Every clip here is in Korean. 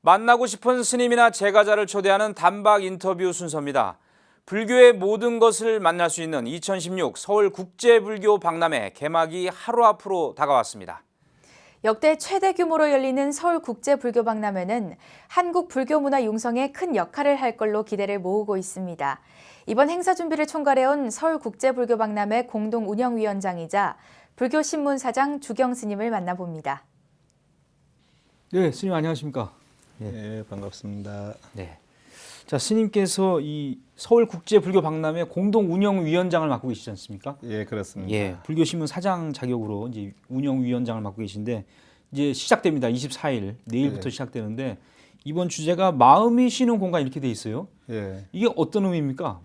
만나고 싶은 스님이나 제가자를 초대하는 단박 인터뷰 순서입니다. 불교의 모든 것을 만날 수 있는 2016 서울국제불교 박람회 개막이 하루 앞으로 다가왔습니다. 역대 최대 규모로 열리는 서울국제불교박람회는 한국 불교 문화 융성에 큰 역할을 할 걸로 기대를 모으고 있습니다. 이번 행사 준비를 총괄해온 서울국제불교박람회 공동운영위원장이자 불교신문사장 주경 스님을 만나봅니다. 네, 스님 안녕하십니까? 네, 반갑습니다. 네. 자, 스님께서 이 서울국제불교박람회 공동운영위원장을 맡고 계시지 않습니까? 예, 그렇습니다. 예, 불교신문 사장 자격으로 이제 운영위원장을 맡고 계신데 이제 시작됩니다. 24일 내일부터 예. 시작되는데 이번 주제가 마음이 쉬는 공간 이렇게 돼 있어요. 예, 이게 어떤 의미입니까?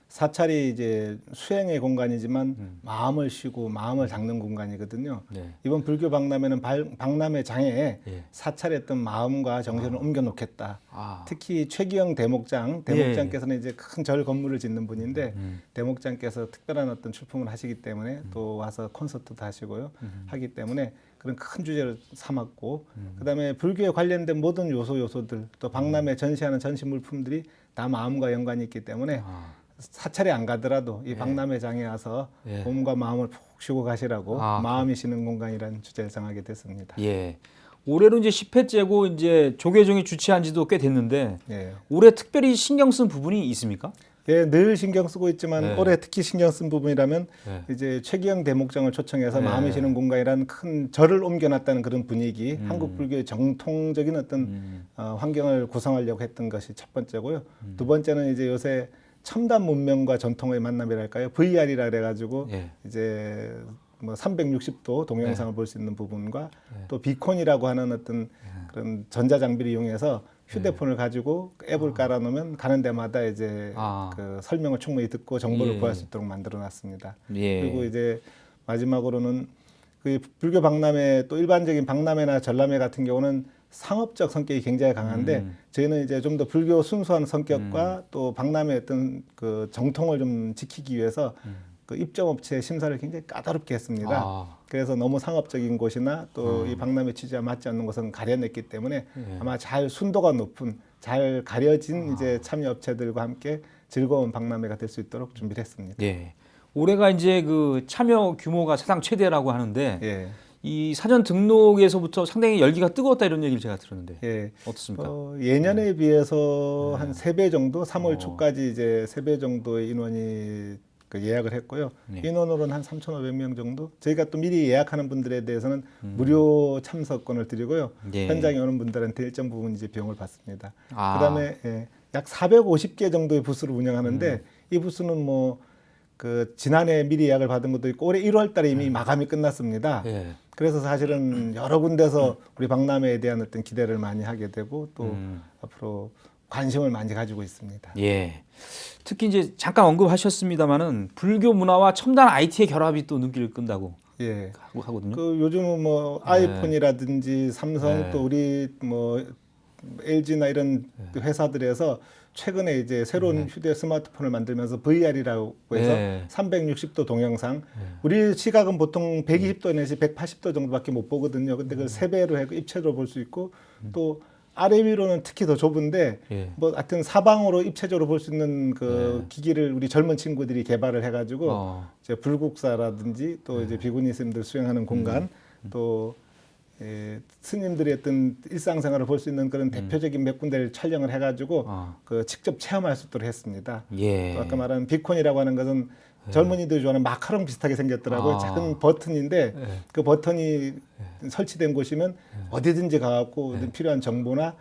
사찰이 이제 수행의 공간이지만 마음을 쉬고 마음을 닦는 공간이거든요. 네. 이번 불교 박람회는 박람회 장에 예. 사찰의 어떤 마음과 정신을 옮겨놓겠다. 아, 특히 최기영 대목장께서는 이제 큰 절 건물을 짓는 분인데 대목장께서 특별한 어떤 출품을 하시기 때문에 또 와서 콘서트도 하시고요. 하기 때문에 그런 큰 주제를 삼았고 그다음에 불교에 관련된 모든 요소들 또 박람회 전시하는 전시 물품들이 다 마음과 연관이 있기 때문에 사찰에 안 가더라도 이 박람회장에 와서 예. 몸과 마음을 푹 쉬고 가시라고 아, 마음이 쉬는 공간이라는 주제를 정하게 됐습니다. 예. 올해로 이제 10회째고 이제 조계종이 주최한 지도 꽤 됐는데 예. 올해 특별히 신경 쓴 부분이 있습니까? 예, 늘 신경 쓰고 있지만 네. 올해 특히 신경 쓴 부분이라면 네. 이제 최기영 대목장을 초청해서 네. 마음이 쉬는 공간이라는 큰 절을 옮겨놨다는 그런 분위기, 한국 불교의 정통적인 어떤 환경을 구성하려고 했던 것이 첫 번째고요. 두 번째는 이제 요새 첨단 문명과 전통의 만남이랄까요? VR이라 그래가지고 예. 이제 뭐 360도 동영상을 볼 수 있는 부분과 또 비콘이라고 하는 어떤 그런 전자 장비를 이용해서 휴대폰을 가지고 앱을 깔아놓으면 가는 데마다 이제 그 설명을 충분히 듣고 정보를 구할 수 있도록 만들어놨습니다. 예. 그리고 이제 마지막으로는 그 불교 박람회 또 일반적인 박람회나 전람회 같은 경우는 상업적 성격이 굉장히 강한데 저희는 이제 좀 더 불교 순수한 성격과 또 박람회 어떤 그 정통을 좀 지키기 위해서 그 입점업체 심사를 굉장히 까다롭게 했습니다. 그래서 너무 상업적인 곳이나 또 이 박람회 취지와 맞지 않는 곳은 가려냈기 때문에 아마 잘 순도가 높은 잘 가려진 이제 참여 업체들과 함께 즐거운 박람회가 될 수 있도록 준비를 했습니다. 예. 올해가 이제 그 참여 규모가 사상 최대라고 하는데 예. 이 사전 등록에서부터 상당히 열기가 뜨거웠다 이런 얘기를 제가 들었는데 예. 어떻습니까? 예년에 비해서 한 3배 정도, 3월 초까지 이제 3배 정도의 인원이 그 예약을 했고요. 인원으로는 한 3,500명 정도. 저희가 또 미리 예약하는 분들에 대해서는 무료 참석권을 드리고요. 예. 현장에 오는 분들한테 일정 부분 이제 비용을 받습니다. 아. 그다음에 예, 약 450개 정도의 부스를 운영하는데 이 부스는 뭐 그 지난해 미리 예약을 받은 것도 있고 올해 1월 달에 이미 마감이 끝났습니다. 예. 그래서 사실은 여러 군데서 우리 박람회에 대한 어떤 기대를 많이 하게 되고 또 앞으로 관심을 많이 가지고 있습니다. 예. 특히 이제 잠깐 언급하셨습니다만은 불교 문화와 첨단 IT의 결합이 또 눈길을 끈다고 예. 하거든요. 그 요즘은 뭐 아이폰이라든지 삼성 네. 또 우리 뭐 LG나 이런 회사들에서 최근에 이제 새로운 휴대 스마트폰을 만들면서 VR이라고 해서 네. 360도 동영상. 우리 시각은 보통 120도 내지 180도 정도밖에 못 보거든요. 근데 그걸 3배로 해서 입체적으로 볼 수 있고 또 아래 위로는 특히 더 좁은데 예. 뭐 하여튼 사방으로 입체적으로 볼 수 있는 그 기기를 우리 젊은 친구들이 개발을 해가지고 이제 불국사라든지 또 이제 비구니 스님들 수행하는 공간 또 스님들의 어떤 일상생활을 볼 수 있는 그런 대표적인 몇 군데를 촬영을 해가지고 그 직접 체험할 수 있도록 했습니다. 예. 또 아까 말한 비콘이라고 하는 것은 젊은이들이 좋아하는 마카롱 비슷하게 생겼더라고요. 작은 버튼인데 그 버튼이 설치된 곳이면 어디든지 가갖고 필요한 정보나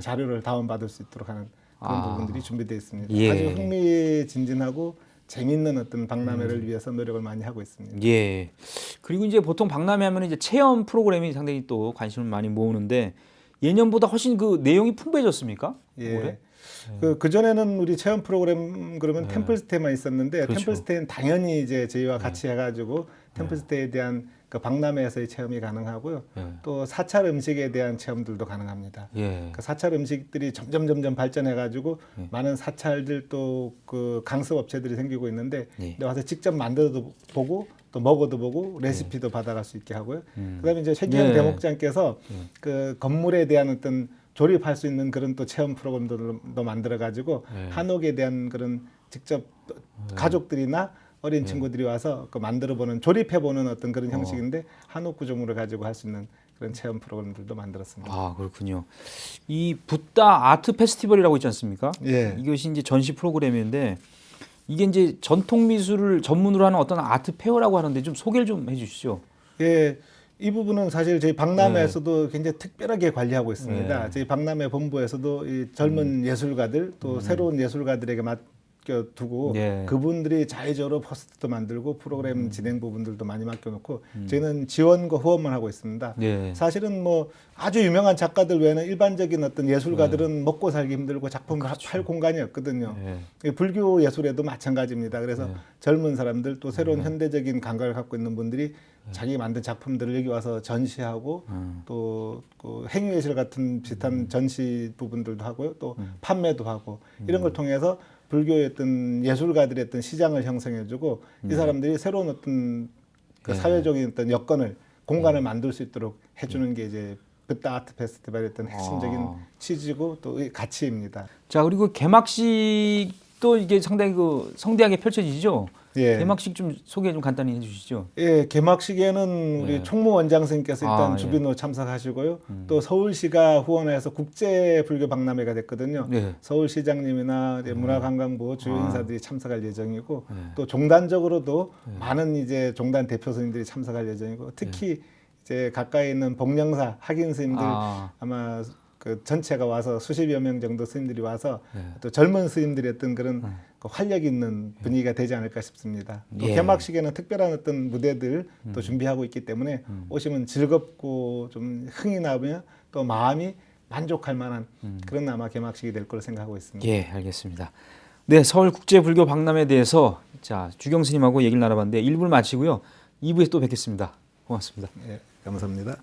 자료를 다운받을 수 있도록 하는 그런 부분들이 준비되어 있습니다. 예. 아주 흥미진진하고 재밌는 어떤 박람회를 위해서 노력을 많이 하고 있습니다. 예. 그리고 이제 보통 박람회 하면 이제 체험 프로그램이 상당히 또 관심을 많이 모으는데 예년보다 훨씬 그 내용이 풍부해졌습니까? 예. 올해? 그 전에는 우리 체험 프로그램 그러면 템플스테이만 있었는데 그렇죠. 템플스테이는 당연히 이제 저희와 같이 해가지고 템플스테이에 대한 그 박람회에서의 체험이 가능하고요. 또 사찰 음식에 대한 체험들도 가능합니다. 예. 그 사찰 음식들이 점점 발전해가지고 많은 사찰들 또 그 강습 업체들이 생기고 있는데 근데 와서 직접 만들어도 보고 또 먹어도 보고 레시피도 받아갈 수 있게 하고요. 그다음에 이제 최기영 대목장께서 그 건물에 대한 어떤 조립할 수 있는 그런 또 체험 프로그램들도 만들어 가지고 네. 한옥에 대한 그런 직접 가족들이나 어린 친구들이 와서 그 만들어보는 조립해보는 어떤 그런 형식인데 한옥 구조물을 가지고 할 수 있는 그런 체험 프로그램들도 만들었습니다. 아, 그렇군요. 이 붓다 아트 페스티벌이라고 있지 않습니까? 예. 이것이 이제 전시 프로그램인데 이게 이제 전통 미술을 전문으로 하는 어떤 아트 페어라고 하는데 좀 소개를 좀 해주시죠. 예, 이 부분은 사실 저희 박람회에서도 굉장히 특별하게 관리하고 있습니다. 네. 저희 박람회 본부에서도 이 젊은 예술가들 또 새로운 예술가들에게 맡겨두고 네. 그분들이 자의적으로 포스터도 만들고 프로그램 진행 부분들도 많이 맡겨놓고 저희는 지원과 후원만 하고 있습니다. 네. 사실은 뭐 아주 유명한 작가들 외에는 일반적인 어떤 예술가들은 먹고 살기 힘들고 작품 팔 공간이 없거든요. 네. 불교 예술에도 마찬가지입니다. 그래서 네. 젊은 사람들 또 새로운 현대적인 감각을 갖고 있는 분들이 자기 만든 작품들을 여기 와서 전시하고 또그 행위예술 같은 비슷한 전시 부분들도 하고요. 또 판매도 하고 이런 걸 통해서 불교의 어떤 예술가들의 어떤 시장을 형성해주고 이 사람들이 새로운 어떤 그 사회적인 어떤 여건을 공간을 만들 수 있도록 해주는 게 이제 붓다 아트 페스티벌의 어떤 핵심적인 취지고 또 이 가치입니다. 자, 그리고 개막식도 이게 상당히 그 성대하게 펼쳐지죠. 예. 개막식 좀 소개 좀 간단히 해주시죠. 예, 개막식에는 우리 네. 총무 원장선생님께서 일단 아, 주빈으로 참석하시고요. 또 서울시가 후원해서 국제 불교 박람회가 됐거든요. 네. 서울시장님이나 이제 문화관광부 주요 아. 인사들이 참석할 예정이고 네. 또 종단적으로도 많은 이제 종단 대표 스님들이 참석할 예정이고 특히 이제 가까이 있는 복령사 학인 스님들 아마 그 전체가 와서 수십여 명 정도 스님들이 와서 또 젊은 스님들의 어떤 그런 그 활력 있는 분위기가 되지 않을까 싶습니다. 또 예. 개막식에는 특별한 어떤 무대들 또 준비하고 있기 때문에 오시면 즐겁고 좀 흥이 나면 또 마음이 만족할 만한 그런 아마 개막식이 될 거로 생각하고 있습니다. 예, 알겠습니다. 네, 서울국제불교 박람회에 대해서 자 주경 스님하고 얘기를 나눠봤는데 1부를 마치고요. 2부에 또 뵙겠습니다. 고맙습니다. 예, 감사합니다.